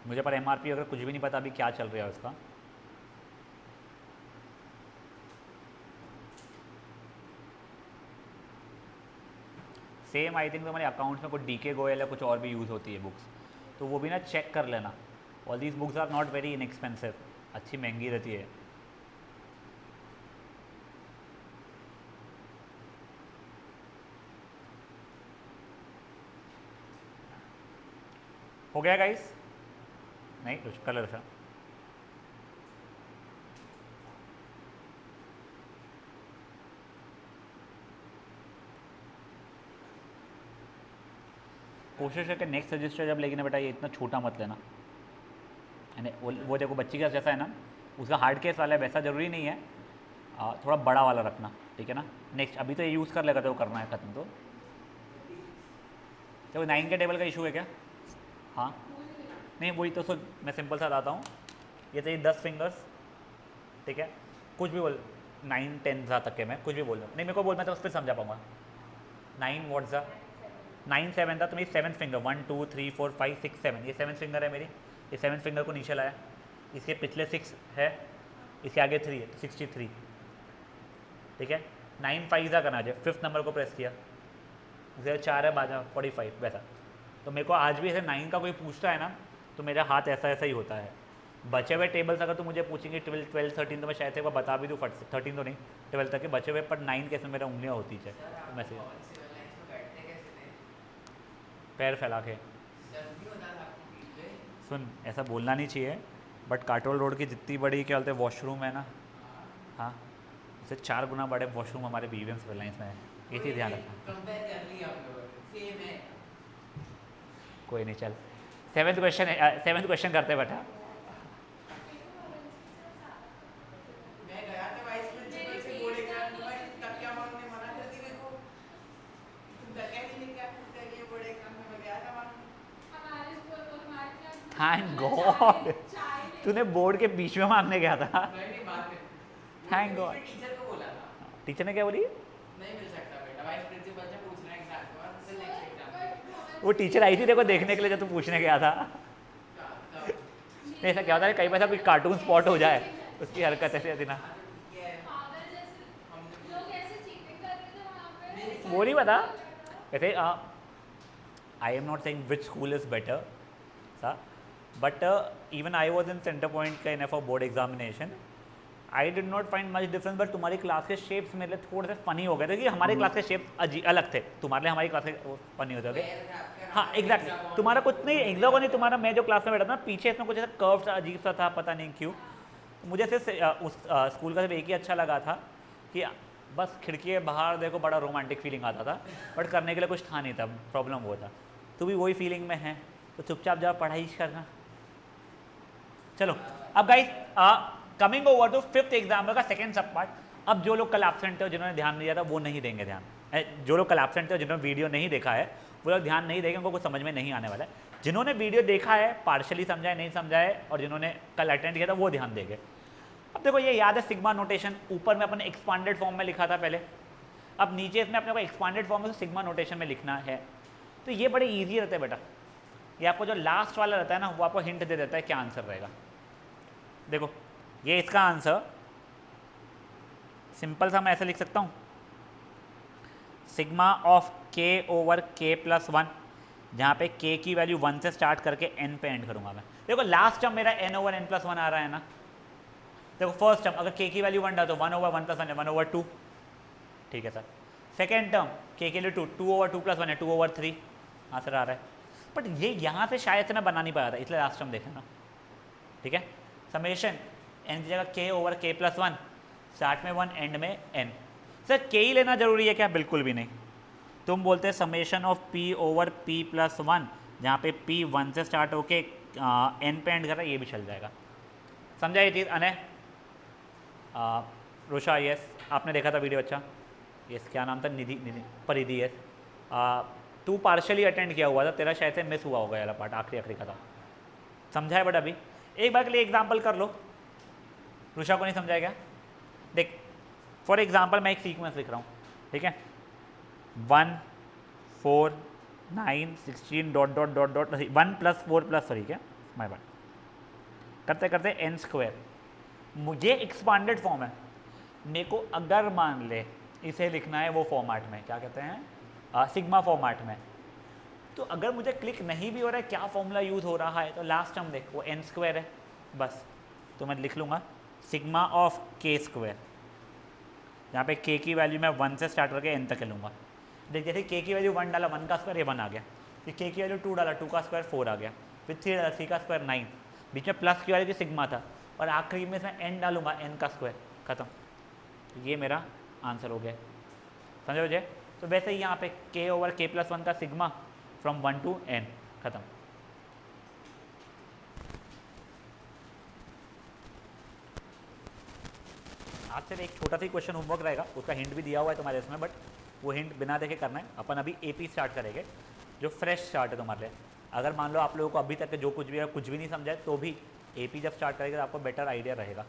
मुझे पर एमआरपी अगर कुछ भी नहीं पता अभी क्या चल रहा है उसका। सेम आई थिंक तुम्हारे अकाउंट्स में कुछ डीके गोयल या कुछ और भी यूज़ होती है बुक्स, तो वो भी ना चेक कर लेना। All these books are not very inexpensive, अच्छी महंगी रहती है। हो गया गाइस? नहीं कुछ कलर था। कोशिश है कि नेक्स्ट रजिस्टर जब लेकिन बेटा ये इतना छोटा मत लेना, यानी वो देखो बच्ची का जैसा है ना, उसका हार्ड केस वाला है, वैसा ज़रूरी नहीं है, थोड़ा बड़ा वाला रखना, ठीक है ना। नेक्स्ट अभी तो ये यूज़ कर लेगा तो वो करना है ख़त्म। तो 9 के टेबल का इशू है क्या? हाँ नहीं वही तो मैं सिंपल सा बताता हूँ, ये चाहिए 10 फिंगर्स, ठीक है, कुछ भी बोल 9 10 तक के, मैं कुछ भी बोल रहा हूँ, नहीं मेरे को बोल, मैं तो उस पर समझा पाऊँगा। 9 व्हाट्स 9 7 था तो मेरी 7th फिंगर, 1 2 3 4 5 6 7, ये 7th फिंगर है मेरी, ये 7th फिंगर को नीचे लाया, इसके पिछले 6 है, इसके आगे 3 है, तो 63, ठीक है। 9 5 करना चाहिए, 5th नंबर को प्रेस किया, 0 4 है बाद 45 वैसा। तो मेरे को आज भी ऐसे 9 का कोई पूछता है ना तो मेरा हाथ ऐसा ऐसा ही होता है, बचे हुए टेबल्स अगर तो मुझे पूछेंगे 12 13 तो मैं शायद से वो बता भी दूँ फट से, 13 तो नहीं 12 तक के बचे हुए, पर 9 कैसे मेरा उंगलियाँ होती है तो मैं पैर फैला के। सुन, ऐसा बोलना नहीं चाहिए, बट काटोल रोड की जितनी बड़ी क्या बोलते हैं वॉशरूम है ना, हाँ, उससे 4 गुना बड़े वॉशरूम हमारे BVM सिविल लाइन्स में है, ये चीज़ ध्यान रखना। कोई नहीं, चल 7th क्वेश्चन करते बेटा। थैंक गॉड तूने बोर्ड के बीच में मांगने गया था। Thank God. टीचर ने क्या बोली? नहीं मिल सकता बेटा, वाइस प्रिंसिपल से पूछना है एग्जाम के बाद, फिर नेक्स्ट एग्जाम। वो टीचर आई थी देखो देखने के लिए जब तू पूछने गया था। नहीं, ऐसा क्या होता है कई बार कोई कार्टून स्पॉट हो जाए, उसकी हरकत ऐसे थी ना। वो नहीं पता वैसे। I am not saying which school is better सा, but even I was in Centre Point का in for board examination. I did not find much difference, but तुम्हारी क्लास के शेप्स मेरे लिए थोड़े से फनी हो गए थे, कि हमारे क्लास के शेप्स अलग थे, तुम्हारे लिए हमारी क्लास के फनी होते थे। हाँ एग्जैक्टली, तुम्हारा कुछ नहीं एग्जैक्ट नहीं, तुम्हारा मैं जो क्लास में बैठा था ना पीछे इसमें कुछ ऐसा कर्व सा अजीब सा था, पता नहीं क्यों। मुझे सिर्फ उस स्कूल का सिर्फ एक ही अच्छा लगा था कि बस खिड़की के बाहर देखो बड़ा रोमांटिक फीलिंग आता था, बट करने के लिए कुछ था नहीं था, प्रॉब्लम वो था। तू भी वही फीलिंग में है तो चुपचाप जा पढ़ाई करना। चलो अब guys coming over to 5th example का सेकंड सब पार्ट। अब जो लोग कल एब्सेंट थे जिन्होंने ध्यान नहीं दिया था वो नहीं देंगे ध्यान, जो लोग कल एब्सेंट थे जिन्होंने वीडियो नहीं देखा है वो लोग ध्यान नहीं देंगे, उनको कुछ समझ में नहीं आने वाला है। जिन्होंने वीडियो देखा है पार्शली समझा है नहीं समझा है, और जिन्होंने कल अटेंड किया था वो ध्यान देंगे। अब देखो ये याद है सिग्मा नोटेशन, ऊपर में अपने एक्सपांडेड फॉर्म में लिखा था पहले, अब नीचे इसमें अपने को एक्सपांडेड फॉर्म में सिग्मा नोटेशन में लिखना है। तो ये बड़े ईजी रहते हैं बेटा, ये आपको जो लास्ट वाला रहता है ना वो आपको हिंट दे देता है क्या आंसर रहेगा। देखो ये इसका आंसर सिंपल सा मैं ऐसे लिख सकता हूँ, sigma of k over k plus 1, जहाँ पे k की वैल्यू 1 से स्टार्ट करके n पे एंड करूँगा मैं। देखो लास्ट टर्म मेरा n ओवर n प्लस 1 आ रहा है ना, देखो फर्स्ट टर्म अगर k की वैल्यू 1 डाल तो 1 ओवर 1 प्लस 1 है 1 ओवर 2, ठीक है सर। सेकेंड टर्म k के लिए 2, 2 ओवर 2 प्लस 1 है 2 ओवर 3 आंसर आ रहा है। बट ये यहाँ से शायद से मैं बना नहीं पाया था इसलिए लास्ट टर्म देखा ना, ठीक है। समेशन n की जगह k over k plus 1, start में 1 एंड में n। सर k ही लेना जरूरी है क्या? बिल्कुल भी नहीं। तुम बोलते हैं summation of p over p plus 1, जहाँ पे p 1 से स्टार्ट होके n पे एंड कर रहा है, ये भी चल जाएगा। समझा ये चीज़ अनय? रुषा यस, आपने देखा था वीडियो, अच्छा यस, क्या नाम था? निधि, निधि परिधि यस। तू पार्शली अटेंड किया हुआ था, तेरा शायद से मिस हुआ होगा वाला पार्ट, आखिरी का था। समझा है? बट अभी एक बार के लिए एग्जाम्पल कर लो। रुषा को नहीं समझाया क्या? देख फॉर एग्जाम्पल मैं एक सीक्वेंस लिख रहा हूँ, ठीक है, 1 4 9 16 dot dot dot dot 1 plus 4 plus 3, क्या माय बात करते करते n स्क्वायर। मुझे एक्सपांडेड फॉर्म है, मेरे को अगर मान ले इसे लिखना है वो फॉर्मेट में, क्या कहते हैं सिग्मा फॉर्मेट में, तो अगर मुझे क्लिक नहीं भी हो रहा है क्या फॉर्मूला यूज़ हो रहा है, तो लास्ट टर्म देख वो n स्क्वायर है बस, तो मैं लिख लूँगा सिग्मा ऑफ k स्क्वायर, जहाँ पे k की वैल्यू मैं 1 से स्टार्ट करके n तक लूँगा। देख जैसे k की वैल्यू 1 डाला 1 का स्क्वायर ये 1 आ गया, फिर k की वैल्यू 2 डाला 2 का स्क्वायर 4 आ गया, फिर 3 डाला 3 का स्क्वायर 9, बीच में प्लस की वैल्यू सिग्मा था, और आखिरी में मैं n डालूंगा n का स्क्वायर, खत्म। तो ये मेरा आंसर हो गया, समझो मुझे? तो वैसे ही यहाँ पे k ओवर k प्लस 1 का सिग्मा फ्रॉम 1 टू n, खत्म। आपसे एक छोटा सा क्वेश्चन होमवर्क रहेगा, उसका हिंट भी दिया हुआ है तुम्हारे इसमें, बट वो हिंट बिना देखे करना है। अपन अभी AP स्टार्ट करेंगे, जो फ्रेश स्टार्ट है तुम्हारे लिए। अगर मान लो आप लोगों को अभी तक जो कुछ भी है कुछ भी नहीं समझा है, तो भी AP जब स्टार्ट करेगा तो आपको बेटर आइडिया रहेगा।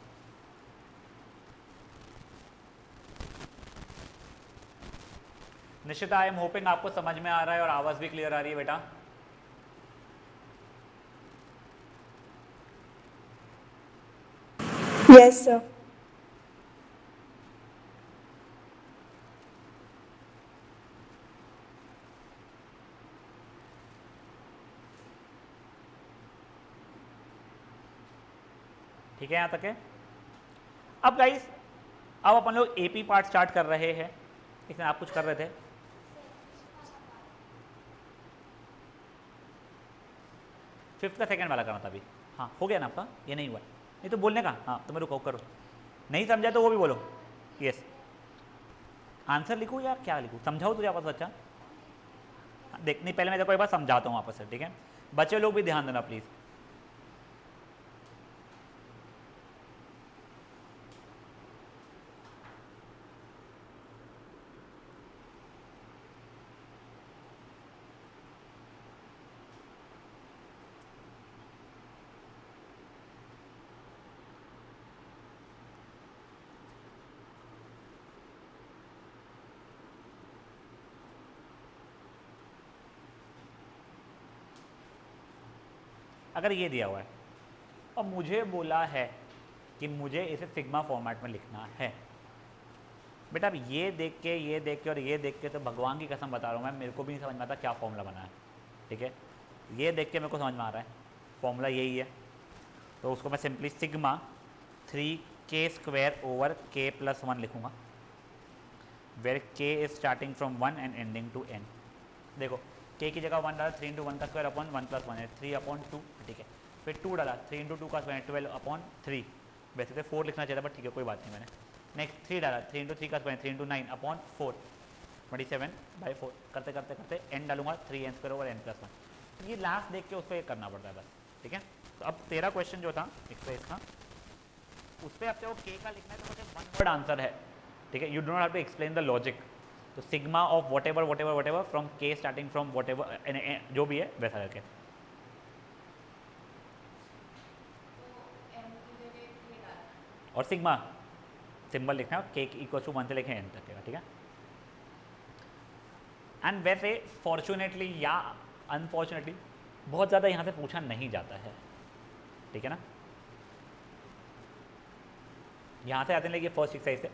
निश्चित आई एम होपिंग आपको समझ में आ रहा है और आवाज़ भी क्लियर आ रही है बेटा। Yes sir. ठीक है यहाँ तक है। अब गाइस अब अपन लोग एपी पार्ट स्टार्ट कर रहे हैं। इसमें आप कुछ कर रहे थे, फिफ्थ का सेकंड वाला करना था अभी। हाँ हो गया ना आपका, ये नहीं हुआ नहीं तो बोलने का। हाँ तो मैं रुको करो, नहीं समझा तो वो भी बोलो यस। आंसर लिखूँ या क्या लिखूँ, समझाओ तुझे आपस बच्चा। देख नहीं पहले मैं देखो एक बार समझाता हूँ आपस से, ठीक है। बच्चे लोग भी ध्यान देना प्लीज़। अगर ये दिया हुआ है और मुझे बोला है कि मुझे इसे सिग्मा फॉर्मेट में लिखना है, बेटा अब ये देख के और ये देख के तो भगवान की कसम बता रहा हूँ मैं, मेरे को भी नहीं समझ में आता क्या फॉर्मूला बना है, ठीक है। ये देख के मेरे को समझ में आ रहा है फॉर्मूला यही है, तो उसको मैं simply sigma 3k² over k+1 लिखूँगा, where k is starting from 1 and ending to n। देखो k की जगह 1 डाला, 3 × 1 का स्क्वायर अपॉन 1+1 है 3/2, ठीक है। फिर 2 डाला, 3 × 2 का स्क्वायर 12/3, वैसे तो 4 लिखना चाहिए था बट ठीक है कोई बात नहीं। मैंने नेक्स्ट 3 डाला, 3 × 3 का स्क्वायर 3 × 9/4, 27/4 करते करते करते n डालूंगा 3n² ओवर n+1। तो ये लास्ट देख के उसको ये करना पड़ता है बस, ठीक है। तो अब तेरा क्वेश्चन जो था एक्सरसाइज का, उस पर अब तेरे को k का लिखना है तो मुझे 1 वर्ड आंसर है, ठीक है। You don't have to explain the logic. तो sigma of whatever from k starting from whatever जो भी है वैसा करके। और सिग्मा सिंबल लिखना है, k = 1 से लेके n तक है, ठीक है। एंड वैसे फॉर्चुनेटली या अनफॉर्चुनेटली बहुत ज़्यादा यहाँ से पूछा नहीं जाता है, ठीक है ना। यहाँ से आते हैं, लेकिन फर्स्ट एक्सरसाइज से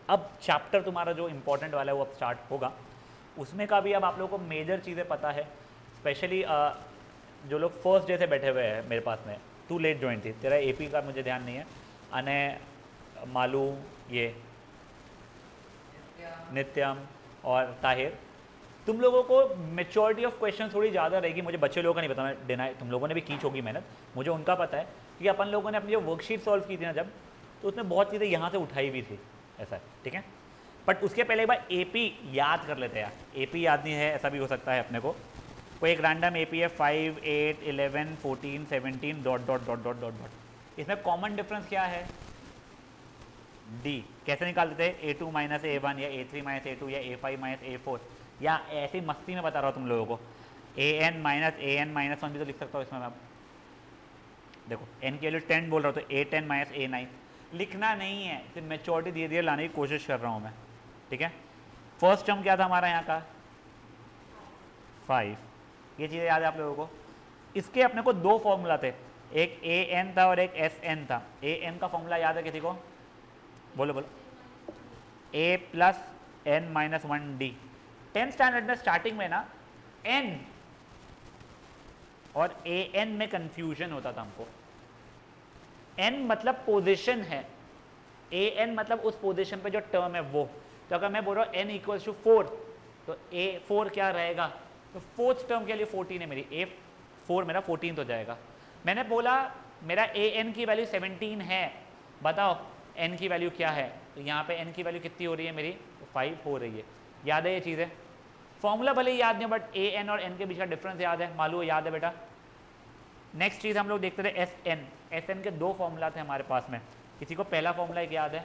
अब चैप्टर तुम्हारा जो इंपॉर्टेंट वाला है वो अब स्टार्ट होगा। उसमें का भी अब आप लोगों को मेजर चीज़ें पता है, स्पेशली जो लोग फर्स्ट डे से बैठे हुए हैं मेरे पास में, तू लेट ज्वाइन थी, तेरा एपी का मुझे ध्यान नहीं है, अने मालू, ये नित्यम और ताहिर, तुम लोगों को मेच्योरिटी ऑफ क्वेश्चन थोड़ी ज़्यादा रहेगी। मुझे बच्चे लोगों का नहीं पता, मैं डिनाई, तुम लोगों ने भी की होगी मेहनत, मुझे उनका पता है कि अपन लोगों ने अपनी जो वर्कशीट सॉल्व की थी ना जब, तो उसमें बहुत चीज़ें यहाँ से उठाई भी थी, ऐसा है, ठीक है। बट उसके पहले एक बार एपी याद कर लेते हैं यार। एपी याद नहीं है ऐसा भी हो सकता है अपने को, कोई एक रैंडम एपी है 5, 8, 11, 14, 17 ... इसमें कॉमन डिफरेंस क्या है, डी। कैसे निकाल देते हैं, A2 - A1 या A3 - A2 या A5 - A4, या ऐसी मस्ती में बता रहा हूँ तुम लोगों को, AN - AN - 1 भी तो लिख सकता हूँ इसमें मैं। देखो n के लिए 10 बोल रहा हूँ तो A10 - A9 लिखना नहीं है, सिर्फ मेच्योरिटी धीरे धीरे लाने की कोशिश कर रहा हूँ मैं, ठीक है। फर्स्ट टर्म क्या था हमारा यहाँ का 5, ये चीज़ें याद है आप लोगों को। इसके अपने को 2 फॉर्मूला थे, एक AN था और एक SN था। AN का फॉर्मूला याद है किसी को, बोलो बोलो, A+n - 1D। 10th स्टैंडर्ड में स्टार्टिंग में ना n और AN में कंफ्यूजन होता था हमको। n मतलब पोजीशन है, AN मतलब उस पोजीशन पे जो टर्म है वो। तो अगर मैं बोल रहा हूँ n = 4 तो A4 क्या रहेगा, तो फोर्थ टर्म के लिए 14 है मेरी, A4 मेरा 14 हो जाएगा। मैंने बोला मेरा AN की वैल्यू 17 है, बताओ n की वैल्यू क्या है, तो यहाँ पे n की वैल्यू कितनी हो रही है मेरी, 5 हो रही है। याद है ये चीज़ें, फॉर्मूला भले ही याद नहीं बट AN और n के बीच का डिफरेंस याद है, मालूम याद है बेटा। नेक्स्ट चीज़ हम लोग देखते थे SN के 2 फॉर्मूला थे हमारे पास में। किसी को पहला फॉर्मूला एक याद है,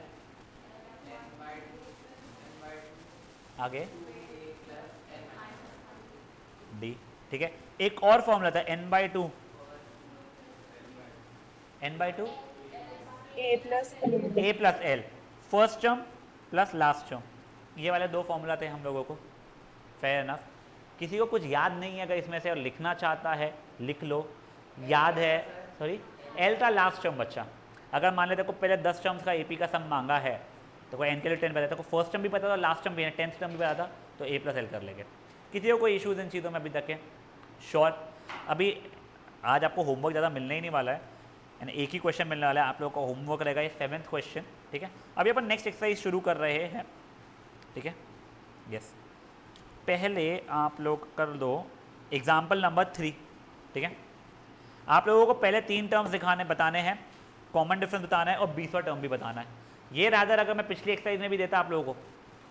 आगे D, ठीक है। एक और फॉर्मूला था n/2 A+L, first term plus last term, ये वाले 2 फॉर्मूला थे हम लोगों को, फेयर इनफ। किसी को कुछ याद नहीं है अगर इसमें से और लिखना चाहता है लिख लो, याद है, सॉरी L था लास्ट टर्म बच्चा। अगर मान लेते को पहले 10 टर्म्स का AP का सम मांगा है तो कोई n के लिए 10 पता था, फर्स्ट टर्म भी पता था, लास्ट टर्म भी है, 10th टर्म भी पता था, तो A+L कर लेंगे। किसी को कोई इशूज़ इन चीज़ों में अभी तक है, श्योर। अभी आज आपको होमवर्क ज़्यादा मिलने ही नहीं वाला है, एंड एक ही क्वेश्चन मिलने वाला है आप लोगों का होमवर्क रहेगा ये 7th क्वेश्चन, ठीक है। अभी अपन नेक्स्ट एक्सरसाइज शुरू कर रहे हैं, ठीक है। यस, पहले आप लोग कर दो एग्जाम्पल नंबर 3, ठीक है। आप लोगों को पहले 3 टर्म्स दिखाने बताने हैं, कॉमन डिफरेंस बताना है और 20वां टर्म भी बताना है। ये रादर अगर मैं पिछली एक्सरसाइज में भी देता आप लोगों को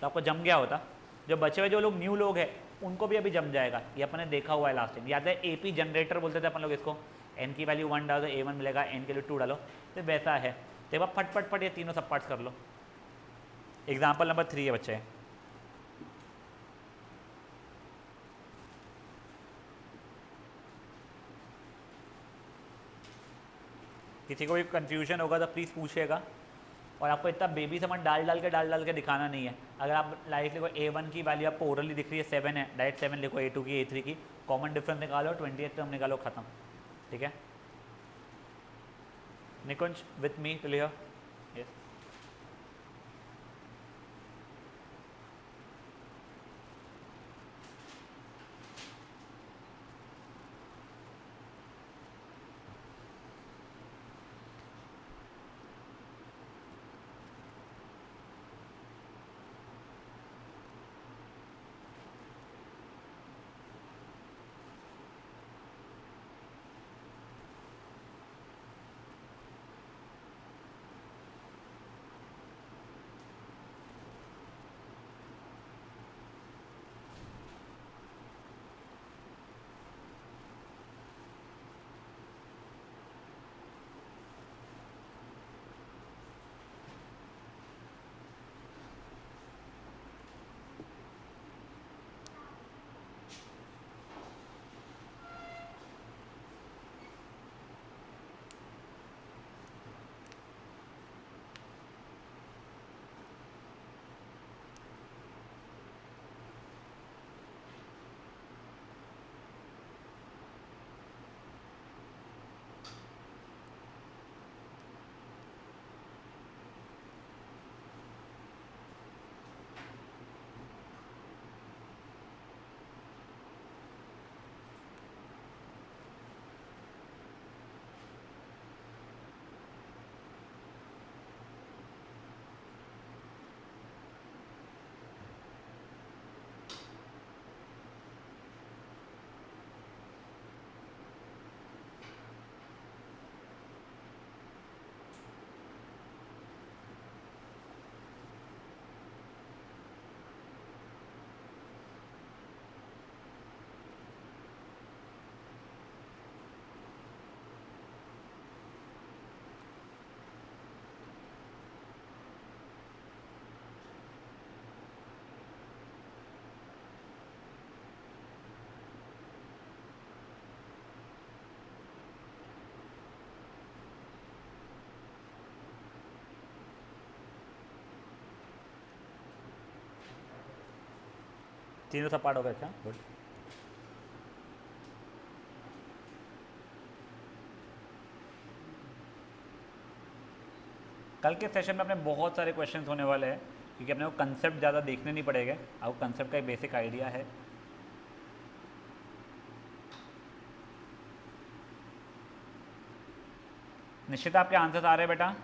तो आपको जम गया होता। जो बचे हुए जो लोग न्यू लोग हैं उनको भी अभी जम जाएगा, ये अपन ने देखा हुआ है लास्ट टाइम। याद है एपी जनरेटर बोलते थे अपन लोग इसको, एन की वैल्यू 1 डालो A1 मिलेगा, एन के लिए 2 डालो, तो वैसा है। तो अब फट फट फट ये तीनों सब पार्ट्स कर लो। एग्जाम्पल नंबर 3 है बच्चे, किसी को भी कंफ्यूजन होगा तो प्लीज़ पूछिएगा। और आपको इतना बेबी समझ डाल डाल के दिखाना नहीं है। अगर आप लाइक लिखो A1 की वैल्यू आपको ओरली दिख रही है 7 है, डायरेक्ट 7 लिखो, A2 की A3 की, कॉमन डिफरेंस निकालो, 20th टर्म निकालो, खत्म, ठीक है। Nikunj with me to Leo, yes. तीनों सब पार्ट हो गए, अच्छा गुड। कल के सेशन में अपने बहुत सारे क्वेश्चंस होने वाले हैं क्योंकि अपने को कंसेप्ट ज़्यादा देखने नहीं पड़ेगा, आपको कंसेप्ट का एक बेसिक आइडिया है। निश्चित आपके आंसर्स आ रहे हैं बेटा?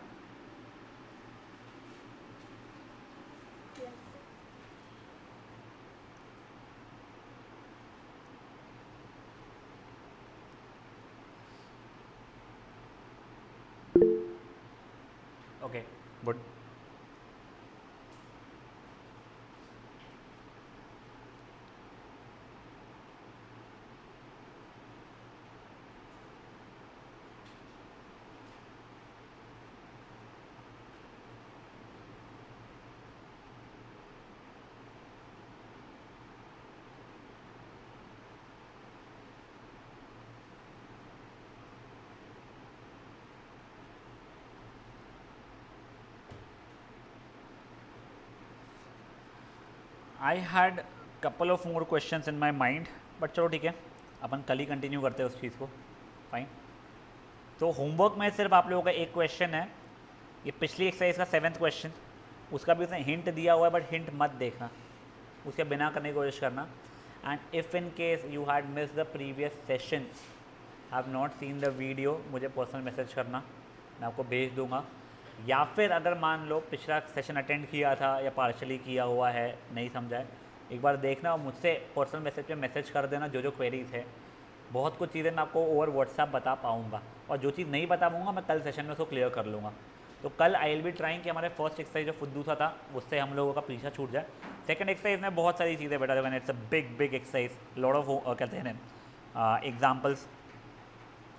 Okay good. I had couple of more questions in my mind, but चलो ठीक है, अपन कल ही कंटिन्यू करते हैं उस चीज़ को, फाइन। तो होमवर्क में सिर्फ आप लोगों का एक क्वेश्चन है, ये पिछली एक्सरसाइज का 7th क्वेश्चन, उसका भी उसने हिंट दिया हुआ है, बट हिंट मत देखना, उसके बिना करने की कोशिश करना। And if in case you had miss the previous session, have not seen the video, मुझे पर्सनल मैसेज करना, मैं आपको भेज दूंगा। या फिर अगर मान लो पिछला सेशन अटेंड किया था या पार्शली किया हुआ है, नहीं समझा है, एक बार देखना और मुझसे पर्सनल मैसेज पे मैसेज कर देना जो जो क्वेरीज है। बहुत कुछ चीज़ें मैं आपको ओवर व्हाट्सएप बता पाऊँगा, और जो चीज़ नहीं बता पाऊँगा मैं कल सेशन में उसको क्लियर कर लूँगा। तो कल आई विल बी ट्राइंग कि हमारे फर्स्ट एक्सरसाइज जो फुद्दू सा था उससे हम लोगों का पीछा छूट जाए। सेकंड एक्सरसाइज में बहुत सारी चीज़ें बेटा, देवन it's a big exercise, lot of कहते हैं एग्जाम्पल्स।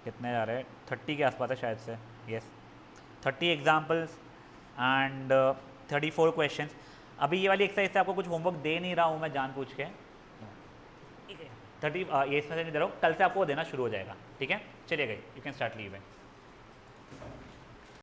कितने जा रहे हैं, 30 के आसपास है शायद से, यस 30 एग्जाम्पल्स एंड 34 क्वेश्चंस। अभी ये वाली एक्सरसाइज से आपको कुछ होमवर्क दे नहीं रहा हूँ मैं जानबूझ के, 30 ये इसमें से नहीं दे रहा हूँ, कल से आपको देना शुरू हो जाएगा, ठीक है। चलिए गई, यू कैन स्टार्ट लीव है।